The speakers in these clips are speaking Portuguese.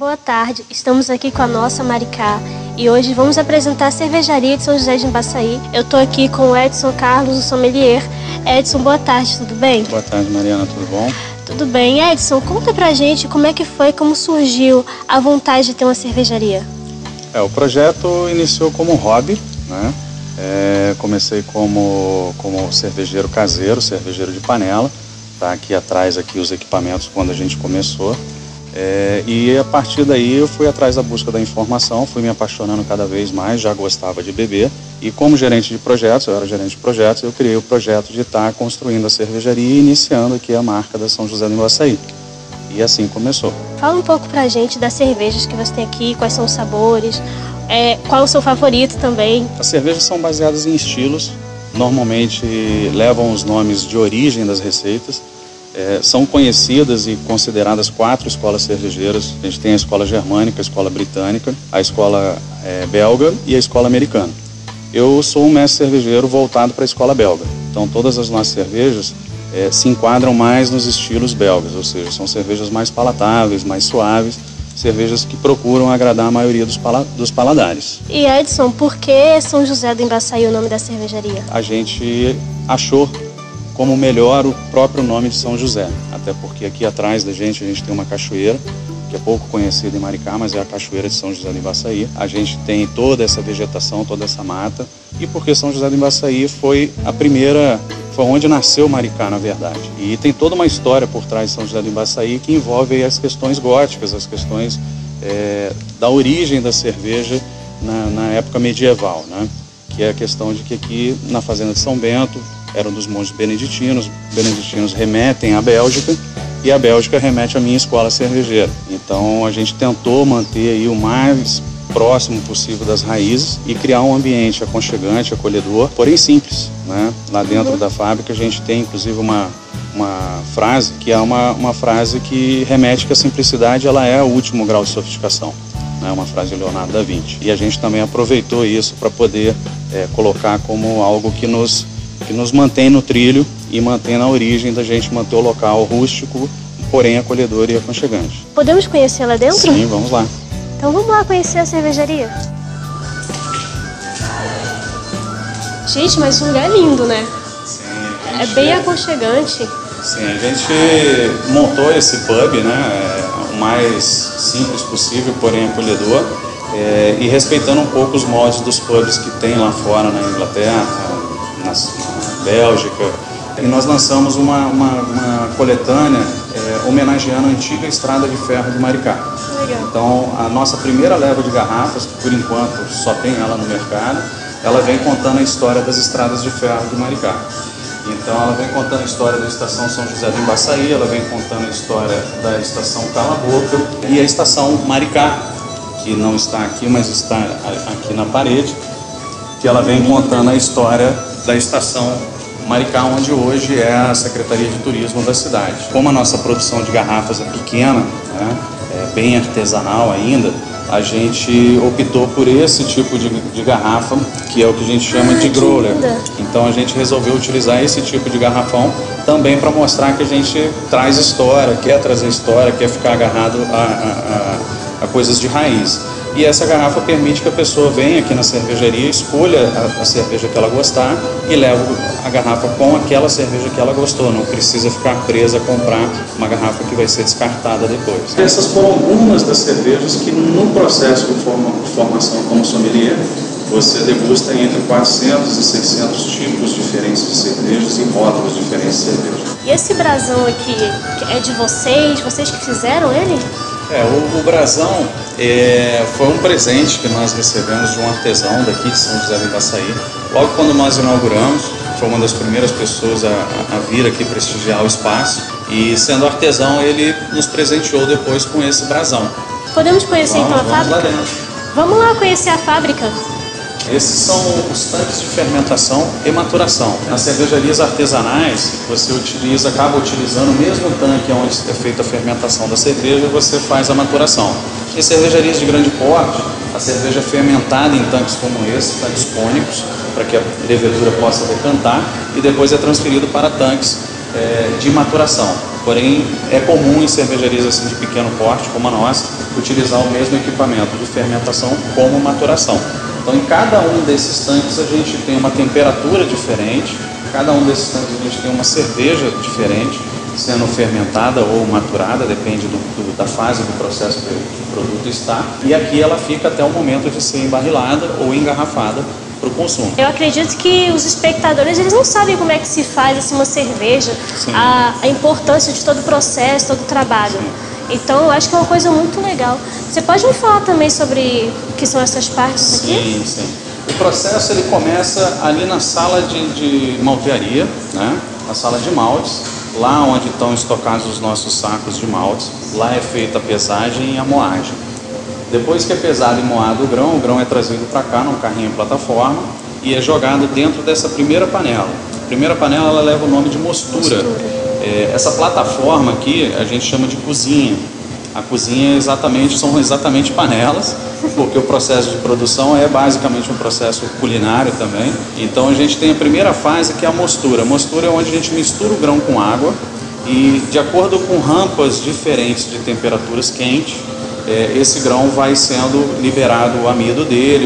Boa tarde, estamos aqui com a nossa Maricá e hoje vamos apresentar a cervejaria de São José de Embaçaí. Eu estou aqui com o Edson Carlos, o sommelier. Edson, boa tarde, tudo bem? Boa tarde, Mariana, tudo bom? Tudo bem. Edson, conta pra gente como é que foi, como surgiu a vontade de ter uma cervejaria. O projeto iniciou como hobby, né? Comecei como cervejeiro caseiro, cervejeiro de panela. Tá aqui atrás aqui os equipamentos quando a gente começou. E a partir daí eu fui atrás da busca da informação, fui me apaixonando cada vez mais, já gostava de beber. E como gerente de projetos, eu era gerente de projetos, eu criei o projeto de estar construindo a cervejaria e iniciando aqui a marca da São José do Embaçaí. E assim começou. Fala um pouco pra gente das cervejas que você tem aqui, quais são os sabores, qual é o seu favorito também. As cervejas são baseadas em estilos, normalmente levam os nomes de origem das receitas. São conhecidas e consideradas 4 escolas cervejeiras. A gente tem a escola germânica, a escola britânica, a escola belga e a escola americana. Eu sou um mestre cervejeiro voltado para a escola belga. Então todas as nossas cervejas se enquadram mais nos estilos belgas, ou seja, são cervejas mais palatáveis, mais suaves, cervejas que procuram agradar a maioria dos paladares. E Edson, por que São José do Embaçaí o nome da cervejaria? A gente achou como melhor o próprio nome de São José, até porque aqui atrás da gente a gente tem uma cachoeira, que é pouco conhecida em Maricá, mas é a cachoeira de São José do Embaçaí. A gente tem toda essa vegetação, toda essa mata, e porque São José do Embaçaí foi onde nasceu Maricá, na verdade. E tem toda uma história por trás de São José do Embaçaí que envolve as questões góticas, as questões da origem da cerveja na época medieval, né? Que é a questão de que aqui na fazenda de São Bento eram dos monges beneditinos. Os beneditinos remetem à Bélgica e a Bélgica remete à minha escola cervejeira. Então a gente tentou manter aí o mais próximo possível das raízes e criar um ambiente aconchegante, acolhedor, porém simples, né? Lá dentro da fábrica a gente tem inclusive uma frase que é uma frase que remete que a simplicidade ela é o último grau de sofisticação. Uma frase de Leonardo da Vinci. E a gente também aproveitou isso para poder colocar como algo que nos mantém no trilho e mantém na origem da gente manter o local rústico, porém acolhedor e aconchegante. Podemos conhecer lá dentro? Sim, vamos lá. Então vamos lá conhecer a cervejaria. Gente, mas o lugar é lindo, né? Sim. É bem aconchegante. Sim, a gente montou esse pub, né? O mais simples possível, porém acolhedor, e respeitando um pouco os moldes dos pubs que tem lá fora na Inglaterra, na Bélgica. E nós lançamos uma coletânea homenageando a antiga estrada de ferro de Maricá. Legal. Então a nossa primeira leva de garrafas, que por enquanto só tem ela no mercado, ela vem contando a história das estradas de ferro de Maricá. Então ela vem contando a história da estação São José do Embaçaí, ela vem contando a história da estação Cala Boca e a estação Maricá, que não está aqui, mas está aqui na parede, que ela vem contando a história da estação Maricá, onde hoje é a Secretaria de Turismo da cidade. Como a nossa produção de garrafas é pequena, né, bem artesanal ainda, a gente optou por esse tipo de garrafa, que é o que a gente chama de growler. Então a gente resolveu utilizar esse tipo de garrafão também para mostrar que a gente traz história, quer trazer história, quer ficar agarrado a coisas de raiz. E essa garrafa permite que a pessoa venha aqui na cervejaria, escolha a cerveja que ela gostar e leve a garrafa com aquela cerveja que ela gostou. Não precisa ficar presa a comprar uma garrafa que vai ser descartada depois. Essas foram algumas das cervejas que no processo de formação como sommelier, você degusta entre 400 e 600 tipos diferentes de cervejas e rótulos diferentes de cerveja. E esse brasão aqui é de vocês que fizeram ele? O brasão foi um presente que nós recebemos de um artesão daqui de São José do Embaçaí. Logo quando nós inauguramos, foi uma das primeiras pessoas a vir aqui prestigiar o espaço. E sendo artesão, ele nos presenteou depois com esse brasão. Podemos conhecer então a fábrica? Lá dentro. Vamos lá conhecer a fábrica. Esses são os tanques de fermentação e maturação. Nas cervejarias artesanais, você acaba utilizando o mesmo tanque onde é feita a fermentação da cerveja, você faz a maturação. Em cervejarias de grande porte, a cerveja é fermentada em tanques como esse, tanques cônicos, para que a levedura possa decantar, e depois é transferido para tanques de maturação. Porém, é comum em cervejarias assim de pequeno porte, como a nossa, utilizar o mesmo equipamento de fermentação como maturação. Então, em cada um desses tanques a gente tem uma temperatura diferente, cada um desses tanques a gente tem uma cerveja diferente, sendo fermentada ou maturada, depende da fase do processo que o produto está, e aqui ela fica até o momento de ser embarrilada ou engarrafada para o consumo. Eu acredito que os espectadores, eles não sabem como é que se faz assim, uma cerveja, a importância de todo o processo, todo o trabalho. Sim. Então, eu acho que é uma coisa muito legal. Você pode me falar também sobre o que são essas partes aqui? Sim. O processo ele começa ali na sala de maltearia, né? Na sala de maltes, lá onde estão estocados os nossos sacos de maltes. Lá é feita a pesagem e a moagem. Depois que é pesado e moado o grão é trazido para cá num carrinho plataforma e é jogado dentro dessa primeira panela. A primeira panela ela leva o nome de mostura. Essa plataforma aqui a gente chama de cozinha. A cozinha são exatamente panelas, porque o processo de produção é basicamente um processo culinário também. Então a gente tem a primeira fase que é a mostura. A mostura é onde a gente mistura o grão com água e, de acordo com rampas diferentes de temperaturas quentes, esse grão vai sendo liberado o amido dele,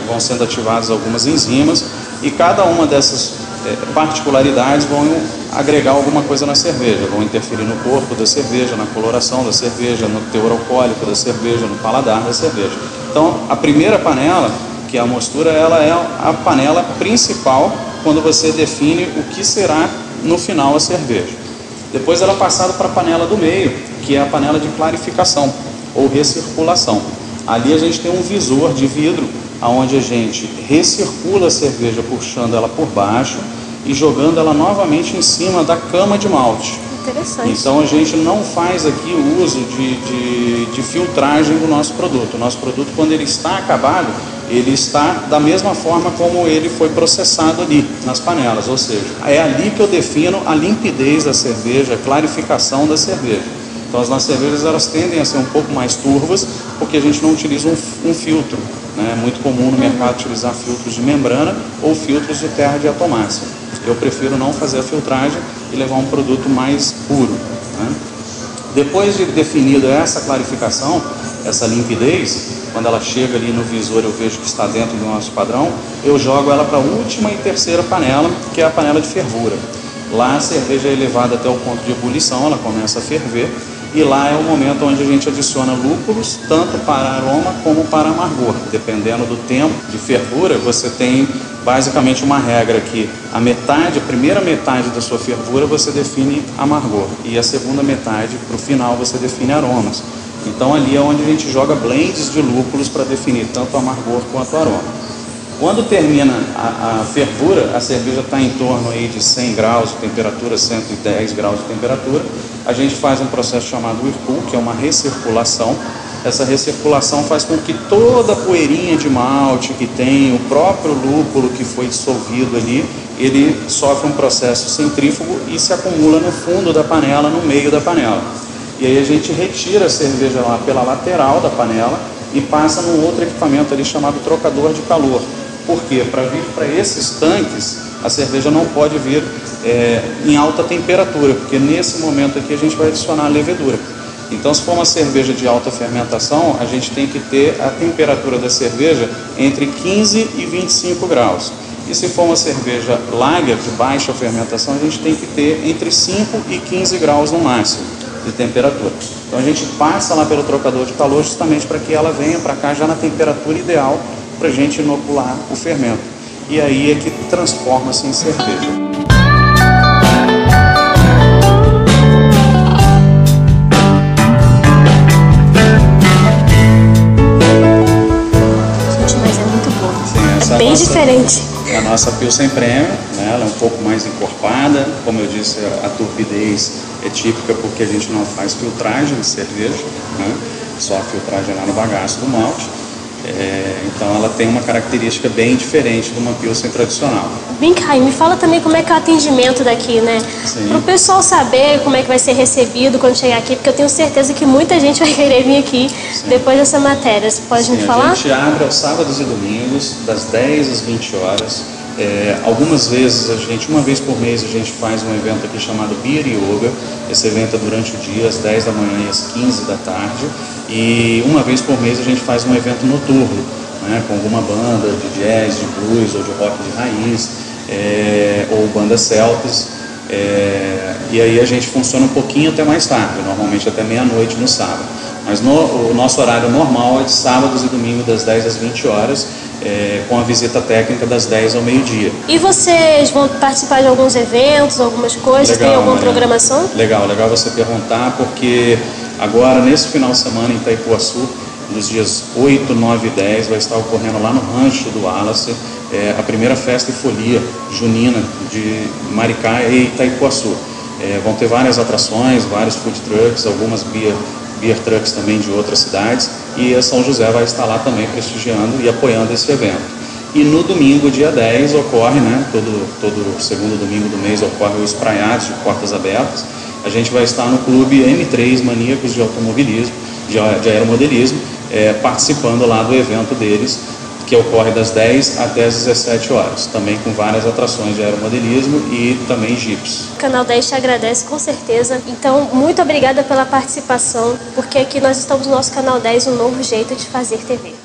vão sendo ativadas algumas enzimas e cada uma dessas particularidades vão agregar alguma coisa na cerveja, vão interferir no corpo da cerveja, na coloração da cerveja, no teor alcoólico da cerveja, no paladar da cerveja. Então, a primeira panela, que é a mostura, ela é a panela principal quando você define o que será no final a cerveja. Depois ela é passada para a panela do meio, que é a panela de clarificação ou recirculação. Ali a gente tem um visor de vidro, onde a gente recircula a cerveja puxando ela por baixo e jogando ela novamente em cima da cama de malte. Interessante. Então a gente não faz aqui o uso de filtragem do nosso produto. O nosso produto, quando ele está acabado, ele está da mesma forma como ele foi processado ali nas panelas, ou seja, é ali que eu defino a limpidez da cerveja, a clarificação da cerveja. Então as nossas cervejas elas tendem a ser um pouco mais turvas porque a gente não utiliza um filtro. É muito comum no mercado utilizar filtros de membrana ou filtros de terra de atomácia. Eu prefiro não fazer a filtragem e levar um produto mais puro. Né? Depois de definida essa clarificação, essa limpidez, quando ela chega ali no visor eu vejo que está dentro do nosso padrão, eu jogo ela para a última e terceira panela, que é a panela de fervura. Lá a cerveja é elevada até o ponto de ebulição, ela começa a ferver. E lá é o momento onde a gente adiciona lúpulos, tanto para aroma como para amargor. Dependendo do tempo de fervura, você tem basicamente uma regra que a primeira metade da sua fervura você define amargor. E a segunda metade, para o final, você define aromas. Então ali é onde a gente joga blends de lúpulos para definir tanto amargor quanto aroma. Quando termina a fervura, a cerveja está em torno aí de 100 graus de temperatura, 110 graus de temperatura. A gente faz um processo chamado whirlpool, que é uma recirculação. Essa recirculação faz com que toda a poeirinha de malte que tem, o próprio lúpulo que foi dissolvido ali, ele sofre um processo centrífugo e se acumula no fundo da panela, no meio da panela. E aí a gente retira a cerveja lá pela lateral da panela e passa num outro equipamento ali chamado trocador de calor. Por quê? Para vir para esses tanques, a cerveja não pode vir em alta temperatura, porque nesse momento aqui a gente vai adicionar a levedura. Então, se for uma cerveja de alta fermentação, a gente tem que ter a temperatura da cerveja entre 15 e 25 graus. E se for uma cerveja lager de baixa fermentação, a gente tem que ter entre 5 e 15 graus no máximo de temperatura. Então a gente passa lá pelo trocador de calor justamente para que ela venha para cá já na temperatura ideal para a gente inocular o fermento. E aí é que transforma-se em cerveja. Gente, mas é muito boa. Sim, é bem diferente. É a nossa Pilsen Premium, né? Ela é um pouco mais encorpada. Como eu disse, a turbidez é típica porque a gente não faz filtragem de cerveja, né? Só a filtragem lá no bagaço do malte. Então ela tem uma característica bem diferente de uma Pilsen tradicional. Vem cá, e me fala também como é que é o atendimento daqui, né? Para o pessoal saber como é que vai ser recebido quando chegar aqui, porque eu tenho certeza que muita gente vai querer vir aqui depois dessa matéria. Você pode me falar? A gente abre aos sábados e domingos, das 10 às 20 horas. Algumas vezes uma vez por mês a gente faz um evento aqui chamado Beer Yoga. Esse evento é durante o dia, às 10 da manhã e às 15 da tarde. E uma vez por mês a gente faz um evento noturno, né, com alguma banda de jazz, de blues ou de rock de raiz, ou bandas celtas. E aí a gente funciona um pouquinho até mais tarde, normalmente até meia-noite no sábado. Mas o nosso horário normal é de sábados e domingos das 10 às 20 horas, com a visita técnica das 10 ao meio-dia. E vocês vão participar de alguns eventos, algumas coisas? Legal, tem alguma programação? Legal você perguntar, porque agora, nesse final de semana em Itaipuaçu, nos dias 8, 9 e 10, vai estar ocorrendo lá no Rancho do Wallace a primeira festa e folia junina de Maricá e Itaipuaçu. Vão ter várias atrações, vários food trucks, algumas beer trucks também de outras cidades, e a São José vai estar lá também prestigiando e apoiando esse evento. E no domingo, dia 10, ocorre, né, todo segundo domingo do mês ocorre o Espraiados de Portas Abertas. A gente vai estar no Clube M3 Maníacos de Automobilismo, de aeromodelismo, participando lá do evento deles, que ocorre das 10 até as 17 horas, também com várias atrações de aeromodelismo e também jipes. O Canal 10 te agradece, com certeza. Então, muito obrigada pela participação, porque aqui nós estamos no nosso Canal 10, um novo jeito de fazer TV.